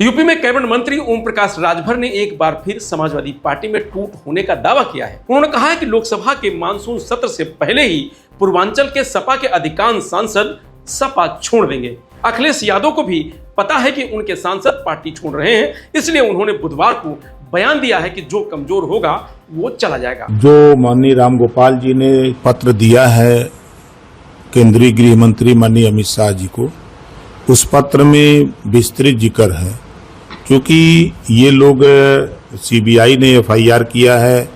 UP में cabinet मंत्री ओम प्रकाश राजभर ने एक बार फिर समाजवादी पार्टी में टूट होने का दावा किया है। उन्होंने कहा है कि लोकसभा के मानसून सत्र से पहले ही पूर्वांचल के सपा के अधिकांश सांसद सपा छोड़ देंगे। अखिलेश यादव को भी पता है कि उनके सांसद पार्टी छोड़ रहे हैं, इसलिए उन्होंने बुधवार को बयान दिया है कि जो कमजोर होगा वो चला जाएगा। जो माननीय रामगोपाल जी ने पत्र दिया है केंद्रीय गृह मंत्री माननीय अमित शाह जी को, उस पत्र में विस्तृत जिक्र है, क्योंकि ये लोग सीबीआई ने एफआईआर किया है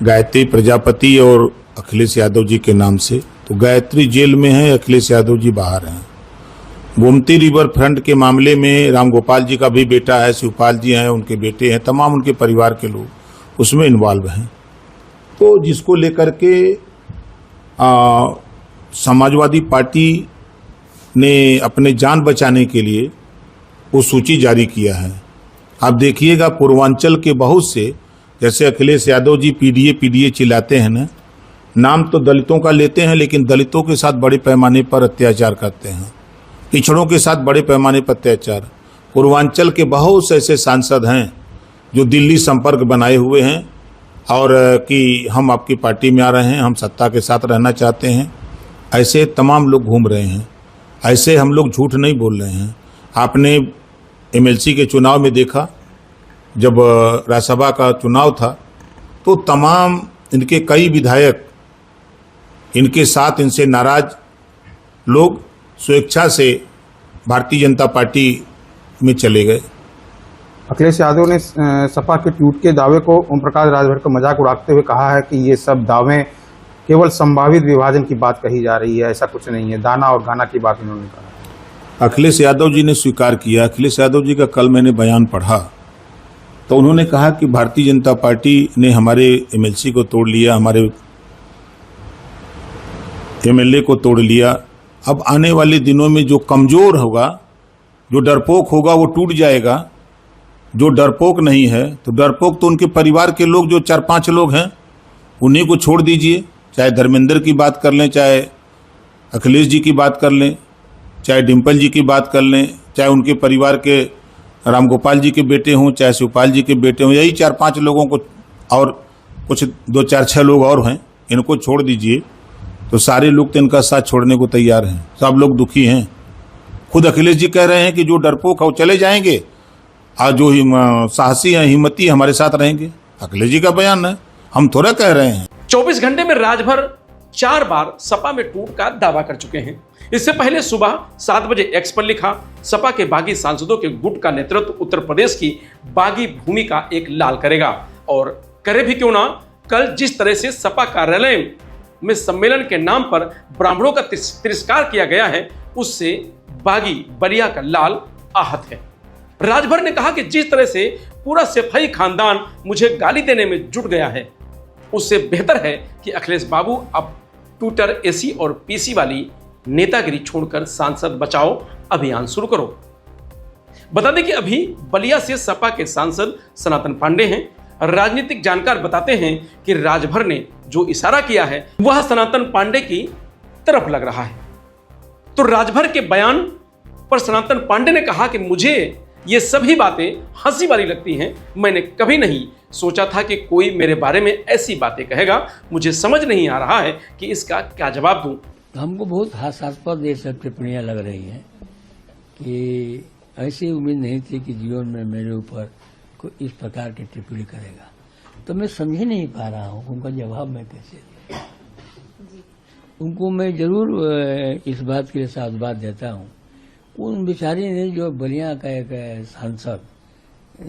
गायत्री प्रजापति और अखिलेश यादव जी के नाम से। तो गायत्री जेल में है, अखिलेश यादव जी बाहर हैं। गोमती रिवर फ्रंट के मामले में रामगोपाल जी का भी बेटा है, शिवपाल जी हैं, उनके बेटे हैं, तमाम उनके परिवार के लोग उसमें इन्वॉल्व हैं। तो जिसको लेकर के समाजवादी पार्टी ने अपने जान बचाने के लिए वो सूची जारी किया है। आप देखिएगा पूर्वांचल के बहुत से, जैसे अखिलेश यादव जी पीडीए चिल्लाते हैं ना, नाम तो दलितों का लेते हैं, लेकिन दलितों के साथ बड़े पैमाने पर अत्याचार करते हैं, पिछड़ों के साथ बड़े पैमाने पर अत्याचार। पूर्वांचल के बहुत से ऐसे सांसद हैं जो दिल्ली संपर्क बनाए हुए हैं और कि हम आपकी पार्टी में आ रहे हैं, हम सत्ता के साथ रहना चाहते हैं। ऐसे तमाम लोग घूम रहे हैं। ऐसे हम लोग झूठ नहीं बोल रहे हैं। आपने एमएलसी के चुनाव में देखा, जब राज्यसभा का चुनाव था तो तमाम इनके कई विधायक इनके साथ, इनसे नाराज लोग स्वेच्छा से भारतीय जनता पार्टी में चले गए। अखिलेश यादव ने सपा के टूट के दावे को ओम प्रकाश राजभर का मजाक उड़ाते हुए कहा है कि ये सब दावे केवल संभावित विभाजन की बात कही जा रही है, ऐसा कुछ नहीं है। दाना और गाना की बात उन्होंने कहा। अखिलेश यादव जी ने स्वीकार किया। अखिलेश यादव जी का कल मैंने बयान पढ़ा तो उन्होंने कहा कि भारतीय जनता पार्टी ने हमारे एमएलसी को तोड़ लिया, हमारे एमएलए को तोड़ लिया। अब आने वाले दिनों में जो कमजोर होगा, जो डरपोक होगा, वो टूट जाएगा। जो डरपोक नहीं है, तो डरपोक तो उनके परिवार के लोग, जो 4-5 लोग हैं, उन्हीं को छोड़ दीजिए। चाहे धर्मेंद्र की बात कर लें, चाहे अखिलेश जी की बात कर लें, चाहे डिम्पल जी की बात कर लें, चाहे उनके परिवार के रामगोपाल जी के बेटे हों, चाहे शिवपाल जी के बेटे हों, यही 4-5 लोगों को, और कुछ 2-4-6 लोग और हैं, इनको छोड़ दीजिए तो सारे लोग तो इनका साथ छोड़ने को तैयार हैं। सब लोग दुखी हैं। खुद अखिलेश जी कह रहे हैं कि जो डरपोक है वो चले जाएंगे और जो साहसी हैं, हिम्मती हमारे साथ रहेंगे। अखिलेश जी का बयान है, हम थोड़ा कह रहे हैं। 24 घंटे में राजभर 4 बार सपा में टूट का दावा कर चुके हैं। इससे पहले सुबह 7 बजे एक्स पर लिखा, सपा के बागी सांसदों के गुट का नेतृत्व उत्तर प्रदेश की बागी भूमि का एक लाल करेगा, और करे भी क्यों ना। कल जिस तरह से सपा कार्यालय में सम्मेलन के नाम पर ब्राह्मणों का तिरस्कार किया गया है, उससे बागी बलिया का लाल आहत है। राजभर ने कहा कि जिस तरह से पूरा सफाई खानदान मुझे गाली देने में जुट गया है, उससे बेहतर है कि अखिलेश बाबू अब ट्विटर एसी और पीसी वाली नेतागिरी छोड़कर सांसद बचाओ अभियान शुरू करो। बता दें कि अभी बलिया से सपा के सांसद सनातन पांडे हैं। राजनीतिक जानकार बताते हैं कि राजभर ने जो इशारा किया है वह सनातन पांडे की तरफ लग रहा है। तो राजभर के बयान पर सनातन पांडे ने कहा कि मुझे ये सभी बातें हंसी वाली लगती हैं। मैंने कभी नहीं सोचा था कि कोई मेरे बारे में ऐसी बातें कहेगा। मुझे समझ नहीं आ रहा है कि इसका क्या जवाब दूं। हमको बहुत हास्यास्पद ये सब टिप्पणियां लग रही हैं कि ऐसी उम्मीद नहीं थी कि जीवन में मेरे ऊपर कोई इस प्रकार की टिप्पणी करेगा। तो मैं समझ ही नहीं पा रहा हूँ उनका जवाब मैं कैसे दूं। उनको मैं जरूर इस बात के लिए साधुवाद देता हूँ। उन बेचारी ने जो बलिया का एक सांसद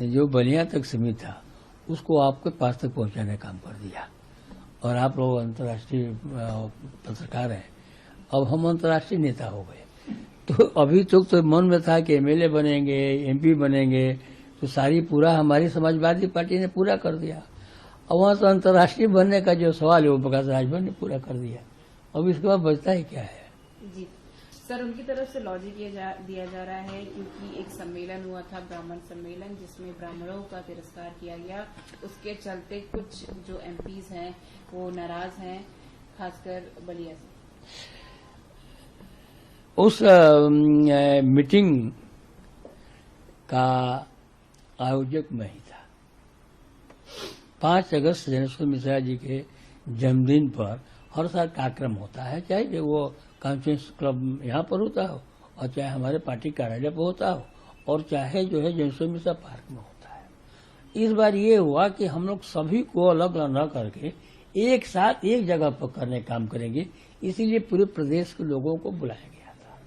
जो बलिया तक सीमित था, उसको आपके पास तक पहुंचाने का काम कर दिया। और आप लोग अंतर्राष्ट्रीय पत्रकार हैं, अब हम अंतर्राष्ट्रीय नेता हो गए। तो अभी तक तो मन में था कि एमएलए बनेंगे, एमपी बनेंगे, तो सारी पूरा हमारी समाजवादी पार्टी ने पूरा कर दिया। अब वहाँ तो अंतर्राष्ट्रीय बनने का जो सवाल है वो प्रकाश राजभर ने पूरा कर दिया। अब इसके बाद बचता ही क्या है। जी सर, उनकी तरफ से लॉजिक दिया जा रहा है क्योंकि एक सम्मेलन हुआ था, ब्राह्मण सम्मेलन, जिसमें ब्राह्मणों का तिरस्कार किया गया। उसके चलते कुछ जो एमपीज हैं वो नाराज हैं, खासकर बलिया से। उस मीटिंग का आयोजक मैं ही था। 5 अगस्त ज्ञानेश्वर मिश्रा जी के जन्मदिन पर हर साल कार्यक्रम होता है, चाहे वो कॉन्फ्रेंस क्लब यहाँ पर होता हो और चाहे हमारे पार्टी कार्यालय पर होता हो और चाहे जो है ज्ञानेश्वर मिश्रा पार्क में होता है। इस बार ये हुआ कि हम लोग सभी को अलग अलग न करके एक साथ एक जगह पर करने काम करेंगे, इसीलिए पूरे प्रदेश के लोगों को बुलाया गया था।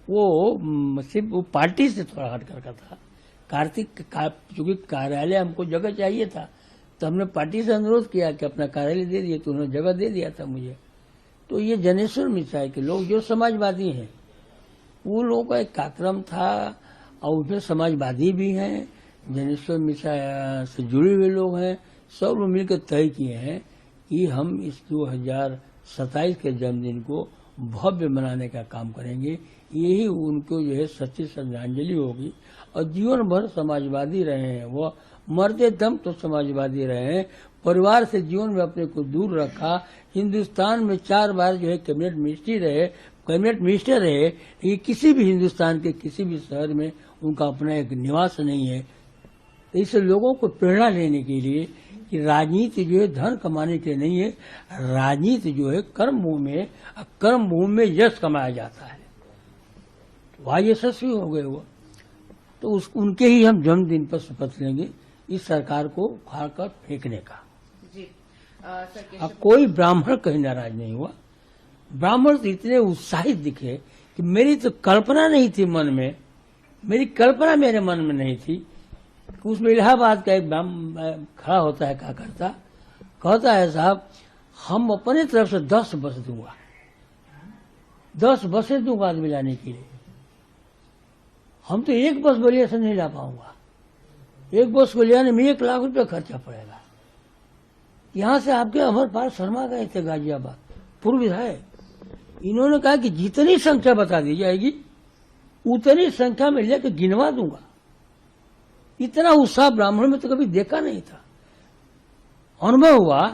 वो सिर्फ वो पार्टी से थोड़ा हट कर था। चूंकि कार्यालय हमको जगह चाहिए था तो हमने पार्टी से अनुरोध किया कि अपना कार्यालय दे दिए, तो उन्होंने जगह दे दिया था मुझे। तो ये ज्ञानेश्वर मिश्रा के लोग जो समाजवादी हैं, वो लोगों का एक कार्यक्रम था और उसमें समाजवादी भी हैं, ज्ञानेश्वर मिश्रा से जुड़े हुए लोग हैं, सब लोग मिलकर तय किए हैं कि हम इस 2027 के जन्मदिन को भव्य मनाने का काम करेंगे। यही उनको जो है सच्ची श्रद्धांजलि होगी। और जीवन भर समाजवादी रहे हैं, वो मरते दम तो समाजवादी रहे हैं। परिवार से जीवन में अपने को दूर रखा। हिंदुस्तान में 4 बार जो है कैबिनेट मिनिस्टर रहे। ये किसी भी हिंदुस्तान के किसी भी शहर में उनका अपना एक निवास नहीं है। तो इस लोगों को प्रेरणा लेने के लिए कि राजनीति जो है धन कमाने के लिए नहीं है, राजनीति जो है कर्म भूमि में यश कमाया जाता है। वह यशस्वी हो गए वो, तो उनके ही हम जन्मदिन पर शपथ लेंगे इस सरकार को उखाड़कर फेंकने का। जी सर, कोई ब्राह्मण कहीं नाराज नहीं हुआ। ब्राह्मण तो इतने उत्साहित दिखे कि मेरी तो कल्पना नहीं थी मन में, मेरी कल्पना मेरे मन में नहीं थी। उसमें इलाहाबाद का एक खड़ा होता है, क्या करता, कहता है साहब हम अपने तरफ से 10 बस दूंगा, 10 बसें दूंगा आदमी लाने के लिए। हम तो एक बस बलिया से नहीं ला पाऊंगा, एक बस को ले आने में 1 लाख रुपया खर्चा पड़ेगा। यहां से आपके अमरपाल शर्मा गए थे गाजियाबाद, पूर्व विधायक। इन्होंने कहा कि जितनी संख्या बता दी जाएगी उतनी संख्या में लेकर गिनवा दूंगा। इतना उत्साह ब्राह्मण में तो कभी देखा नहीं था। अनुभव हुआ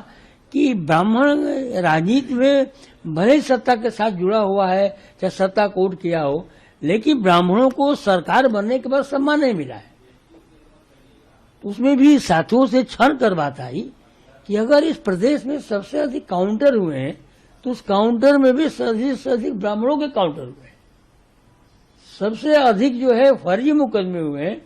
कि ब्राह्मण राजनीति में भले ही सत्ता के साथ जुड़ा हुआ है, चाहे सत्ता कोट किया हो, लेकिन ब्राह्मणों को सरकार बनने के बाद सम्मान नहीं मिला है। उसमें भी साथियों से क्षण कर बात आई कि अगर इस प्रदेश में सबसे अधिक काउंटर हुए हैं तो उस काउंटर में भी से अधिक ब्राह्मणों के काउंटर हुए हैं। सबसे अधिक जो है फर्जी मुकदमे हुए हैं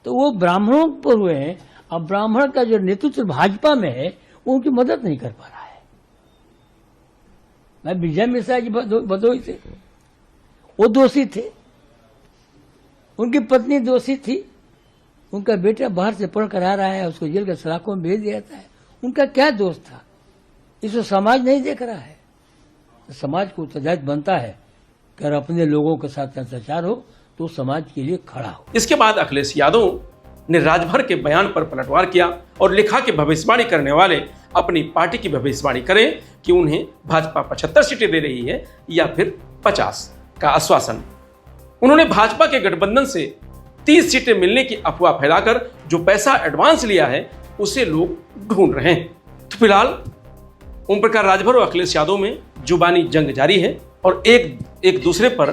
तो वो ब्राह्मणों पर हुए हैं। अब ब्राह्मण का जो नेतृत्व भाजपा में है वो उनकी मदद नहीं कर पा रहा है। मैं विजय मिश्रा जी भदोही थे, वो दोषी थे, उनकी पत्नी दोषी थी, उनका बेटा बाहर से पढ़ कर आ रहा है, उसको जेल के सलाखों में भेज दिया जाता है। उनका क्या दोष था? इसको समाज नहीं देख रहा है। समाज को उत्तरदायित्व बनता है कि अगर अपने लोगों के साथ अत्याचार हो तो समाज के लिए खड़ा हो। इसके बाद अखिलेश यादव ने राजभर के बयान पर पलटवार किया और लिखा कि भविष्यवाणी करने वाले अपनी पार्टी की भविष्यवाणी करें कि उन्हें भाजपा 75 सीटें दे रही है या फिर 50 का आश्वासन। उन्होंने भाजपा के गठबंधन से 30 सीटें मिलने की अफवाह फैलाकर जो पैसा एडवांस लिया है उसे लोग ढूंढ रहे हैं। तो फिलहाल ओम प्रकाश राजभर और अखिलेश यादव में जुबानी जंग जारी है और एक दूसरे पर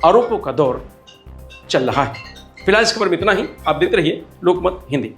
आरोपों का दौर चल रहा है। फिलहाल इस खबर में इतना ही। आप देखते रहिए लोकमत हिंदी।